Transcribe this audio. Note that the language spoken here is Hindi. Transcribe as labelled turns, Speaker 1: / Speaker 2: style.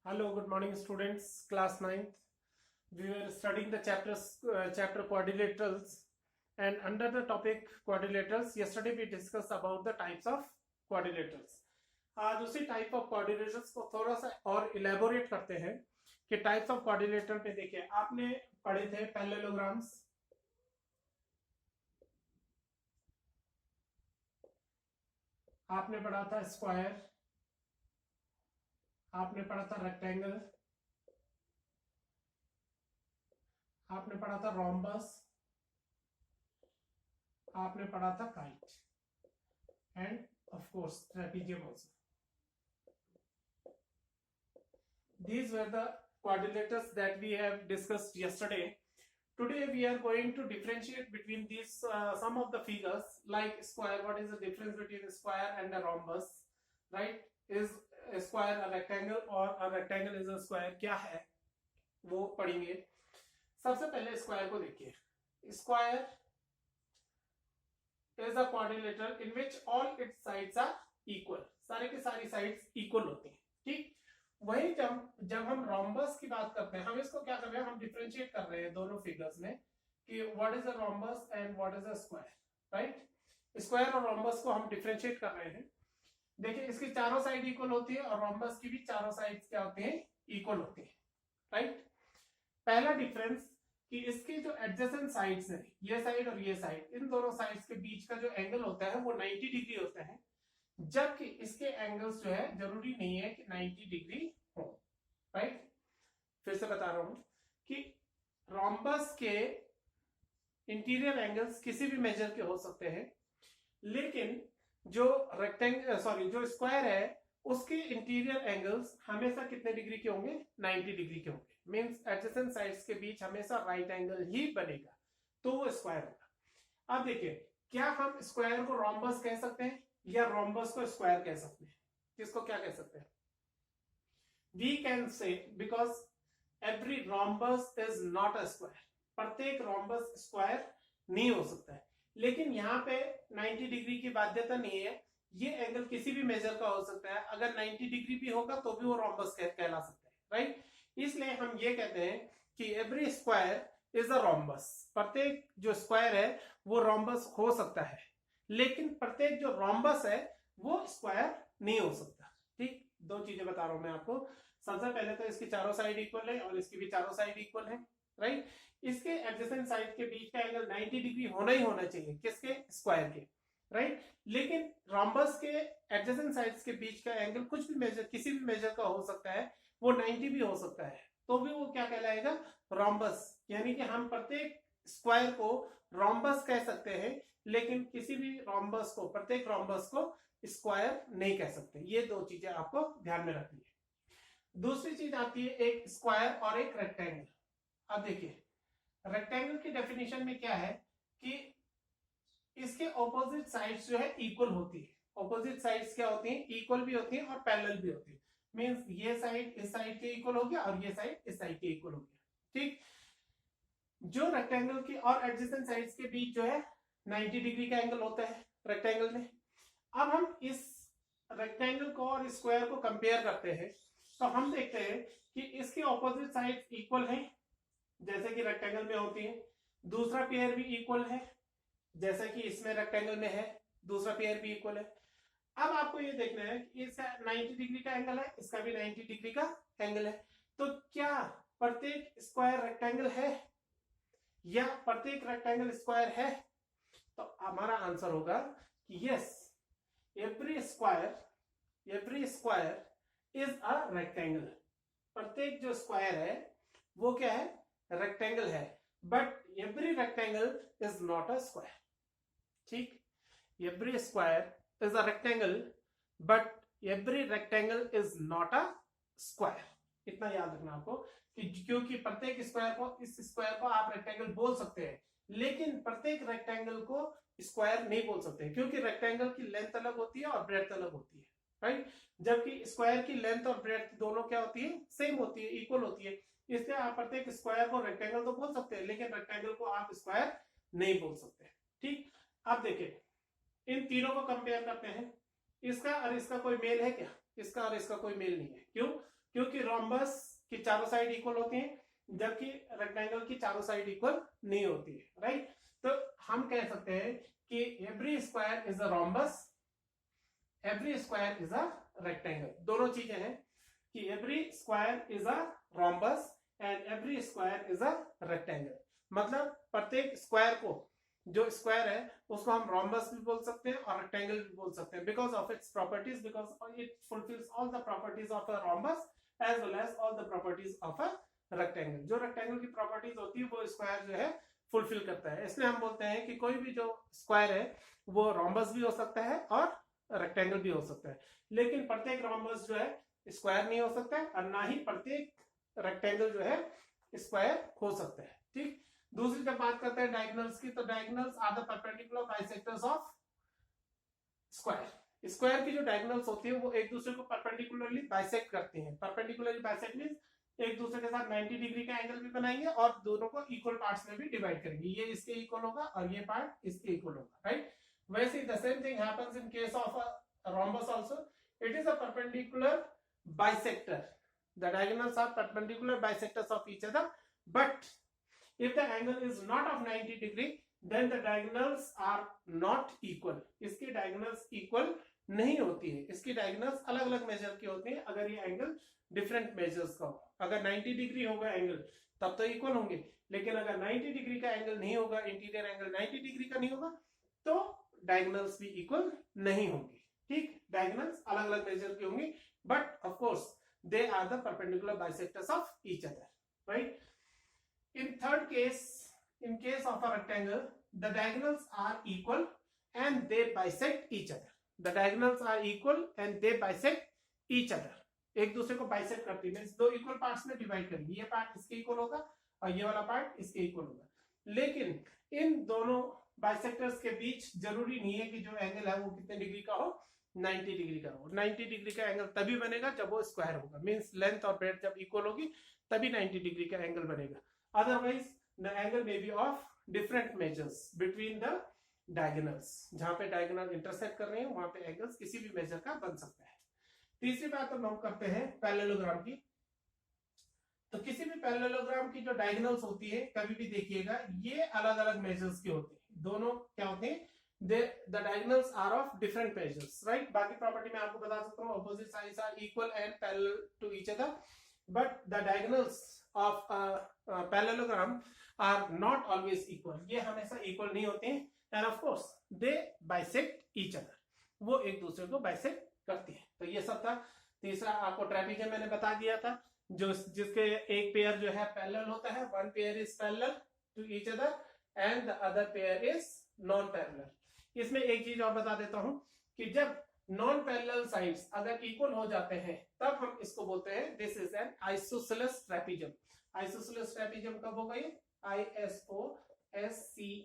Speaker 1: Hello, good morning, students. Class 9th. We were studying the chapter quadrilaterals, and under the topic quadrilaterals, yesterday we discussed about the types of quadrilaterals. आज उसी टाइप ऑफ quadrilaterals को थोड़ा सा और इलेबोरेट करते हैं कि टाइप्स ऑफ quadrilateral पे देखिए आपने पढ़े थे पैरेललोग्राम्स, आपने पढ़ा था स्क्वायर, आपने पढ़ा था रेक्टेंगल, आपने पढ़ा था रोम्बस, आपने पढ़ा था kite end of course trapezium also. These were the quadrilaters that we have discussed yesterday. Today we are going to differentiate between these some of the figures like square. What is the difference between a square and a rhombus, right? Is a square a rectangle or a rectangle is a square? क्या है वो पढ़ेंगे. सबसे पहले स्क्वायर को देखिए. Square is a quadrilateral in which all its sides are equal. सारे के सारी साइड्स इक्वल होती हैं. ठीक. वही जब हम रोम्बस की बात करते हैं, हम इसको क्या कर रहे हैं, हम डिफरेंशिएट कर रहे हैं दोनों फिगर्स में कि what is a rhombus and what is a square, right. Square और रोम्बस को हम डिफरेंशिएट कर रहे हैं. देखिए इसकी चारों साइड इक्वल होती है और रोम्बस की भी चारों साइड्स क्या होती हैं, इक्वल होती है, राइट. पहला डिफरेंस कि इसकी जो एडजेसेंट साइड्स हैं, ये साइड और ये साइड, इन दोनों साइड्स के बीच का जो एंगल होता है वो 90 डिग्री होता है, जबकि इसके एंगल्स जो है जरूरी नहीं है कि 90 डिग्री हो, राइट. फिर से बता रहा हूं कि रोम्बस के इंटीरियर एंगल्स किसी भी मेजर के हो सकते हैं, लेकिन जो जो स्क्वायर है उसके इंटीरियर एंगल्स हमेशा कितने डिग्री के होंगे, 90 डिग्री के होंगे. मींस एडजेसेंट साइड्स के बीच हमेशा राइट एंगल ही बनेगा, तो वो स्क्वायर होगा. अब देखिए, क्या हम स्क्वायर को रोम्बस कह सकते हैं या रोम्बस को स्क्वायर कह सकते हैं? किसको क्या कह सकते हैं? We can say because every rhombus is not a square. प्रत्येक रोम्बस स्क्वायर नहीं हो सकता है, लेकिन यहाँ पे 90 डिग्री की बाध्यता नहीं है. ये एंगल किसी भी मेजर का हो सकता है. अगर 90 डिग्री भी होगा तो भी वो रोम्बस कहला सकता है, राइट. इसलिए हम ये कहते हैं कि every square is a rhombus. प्रत्येक जो स्क्वायर है वो रोम्बस हो सकता है, लेकिन प्रत्येक जो रोम्बस है वो स्क्वायर नहीं हो सकता. ठीक, दो चीजें बता रहा हूं मैं आपको. सबसे पहले तो इसकी चारों साइड इक्वल है और इसकी भी चारों साइड इक्वल है, राइट. इसके एडजेसेंट साइड के बीच का एंगल 90 डिग्री होना ही होना चाहिए. किसके? स्क्वायर के, राइट. लेकिन रोम्बस के एडजेसेंट साइड्स के बीच का एंगल कुछ भी मेजर, किसी भी मेजर का हो सकता है, वो 90 भी हो सकता है, तो भी वो क्या कहलाएगा, रोम्बस. यानी कि हम प्रत्येक स्क्वायर को रोम्बस कह सकते हैं, लेकिन किसी भी रोम्बस को, प्रत्येक रोम्बस को स्क्वायर नहीं कह सकते. ये दो चीजें आपको ध्यान में रखनी है. दूसरी चीज आती है एक स्क्वायर और एक रेक्टेंगल. अब देखिए, रेक्टेंगल की डेफिनेशन में क्या है कि इसके ऑपोजिट साइड्स जो है इक्वल होती है. ऑपोजिट साइड्स क्या होती हैं, इक्वल भी होती हैं और पैरेलल भी होती है. मींस ये साइड इस साइड के इक्वल हो गया और ये साइड इस साइड के इक्वल हो गया. ठीक. जो रेक्टेंगल की और एडजेसेंट साइड्स के बीच जो है 90 डिग्री का एंगल होता है रेक्टेंगल में. अब हम इस रेक्टेंगल को और स्क्वायर को कंपेयर करते हैं तो हम देखते हैं कि इसके ऑपोजिट साइड इक्वल हैं, जैसे कि रेक्टेंगल में होती है. दूसरा पेयर भी इक्वल है, जैसे कि इसमें रेक्टेंगल में है, दूसरा पेयर भी इक्वल है. अब आपको ये देखना है कि इसका 90 डिग्री का एंगल है, इसका भी 90 डिग्री का एंगल है. तो क्या प्रत्येक स्क्वायर रेक्टेंगल है या प्रत्येक रेक्टेंगल स्क्वायर है? तो हमारा आंसर होगा कि yes, every square is a rectangle. प्रत्येक जो स्क्वायर है वो क्या है, रेक्टेंगल है. But every rectangle is not a square. ठीक. Every square is a rectangle but every rectangle is not a square. इतना याद रखना आपको कि क्योंकि प्रत्येक स्क्वायर को, इस स्क्वायर को आप रेक्टेंगल बोल सकते हैं, लेकिन प्रत्येक रेक्टेंगल को स्क्वायर नहीं बोल सकते, क्योंकि रेक्टेंगल की लेंथ अलग होती है और ब्रेड्थ अलग होती है, राइट. जबकि स्क्वायर की लेंथ और ब्रेड्थ दोनों क्या होती है, सेम होती है, इक्वल होती है. इसलिए आप प्रत्येक स्क्वायर को रेक्टेंगल तो बोल सकते हैं, लेकिन रेक्टेंगल को आप स्क्वायर नहीं बोल सकते. ठीक. अब देखिए, इन तीनों को कंपेयर करते हैं. इसका और इसका कोई मेल है क्या? इसका और इसका कोई मेल नहीं है. क्यों? क्योंकि रोम्बस की चारों साइड इक्वल होती हैं, जबकि रेक्टेंगल की चारों साइड इक्वल नहीं होती है, राइट। तो हम कह सकते हैं कि every square is a rhombus, every square is a rectangle. दोनों चीजें हैं कि every square is a rhombus and every square is a rectangle. मतलब प्रत्येक स्क्वायर को, जो स्क्वायर है उसको हम रोम्बस भी बोल सकते हैं और रेक्टेंगल भी बोल सकते हैं, because of its properties, because it fulfils all the properties of a rhombus as well as all the properties of a rectangle. जो रेक्टेंगल की प्रॉपर्टीज होती है वो स्क्वायर जो है फुलफिल करता है। इसलिए हम बोलते हैं कि कोई भी जो स्क्वायर है वो रोम्बस भी हो सकता है और रेक्टेंगल भी हो सकता है, लेकिन प्रत्येक रोम्बस जो है स्क्वायर नहीं हो सकता है और ना ही प्रत्येक रेक्टेंगल जो है स्क्वायर हो सकता है, ठीक। दूसरी जब बात करते हैं डायगोनल्स की, तो diagonals are the perpendicular bisectors of square. Square की जो डायगोनल्स होती है वो एक दूसरे को परपेंडिकुलरली बाइसेक्ट करती हैं। परपेंडिकुलरली बाइसेक्ट मींस एक दूसरे के साथ 90 डिग्री का एंगल भी बनाएंगे और दोनों को इक्वल पार्ट्स में भी डिवाइड करेंगे। ये इसके इक्वल होगा और ये पार्ट इसके इक्वल होगा, राइट। वैसे the same thing happens in case of a rhombus also. It is a perpendicular bisector. The diagonals are perpendicular bisectors of each other, but if the angle is not of 90 degree, then the diagonals are not equal. इसकी diagonals equal नहीं होती है, इसकी diagonals अलग अलग मेजर की होती है अगर ये एंगल डिफरेंट मेजर्स का हो। अगर 90 डिग्री होगा एंगल तब तो इक्वल होंगे, लेकिन अगर 90 डिग्री का एंगल नहीं होगा, इंटीरियर एंगल 90 डिग्री का नहीं होगा, तो डायगोनल्स भी इक्वल नहीं होंगे, ठीक। डायगोनल्स अलग अलग मेजर की होंगी, but of course they are the perpendicular bisectors of each other, right. In third case, in case of a rectangle, the diagonals are equal and they bisect each other. The diagonals are equal and they bisect each other. एक दूसरे को बाइसेक्ट करती है, दो इक्वल पार्ट्स में डिवाइड करेंगे, ये पार्ट इसके इक्वल होगा और ये वाला पार्ट इसके इक्वल होगा। लेकिन इन दोनों बाइसेक्टर्स के बीच जरूरी नहीं है कि जो एंगल है वो कितने डिग्री का हो, 90 डिग्री का हो। 90 डिग्री का एंगल तभी बनेगा जब वो स्क्वायर होगा, मींस लेंथ और ब्रेड्थ जब इक्वल होगी तभी 90 डिग्री का एंगल बनेगा। Otherwise the angle may be of different measures between the diagonals. जहां पे diagonal intersect कर रहे हैं वहां पे एंगल्स किसी भी मेजर का बन सकता है। तीसरी बात हम करते हैं पैरेललोग्राम की। तो किसी भी पैरेललोग्राम की जो डायगोनल्स होती है, कभी भी देखिएगा ये अलग अलग मेजर्स की होती है। दोनों क्या होते हैं, the diagonals are of different measures, right। बाकी प्रॉपर्टी मैं आपको बता सकता हूँ, opposite sides are equal and parallel to each other, but the diagonals of a parallelogram are not always equal. ये हमेशा इक्वल नहीं होते हैं, and of course they bisect each other. वो एक दूसरे को बाइसेक्ट करती है। तो ये सब था। तीसरा आपको ट्रेपेजियम मैंने बता दिया था, जो जिसके एक पेयर जो है पैरेलल होता है, one pair is parallel to each other and the other pair is non parallel. इसमें एक चीज और बता देता हूं कि जब नॉन पैरेलल साइड्स अगर इक्वल हो जाते हैं तब हम इसको बोलते हैं this is an isosceles trapezium. Isosceles trapezium कब होगा ये, ISOSCELES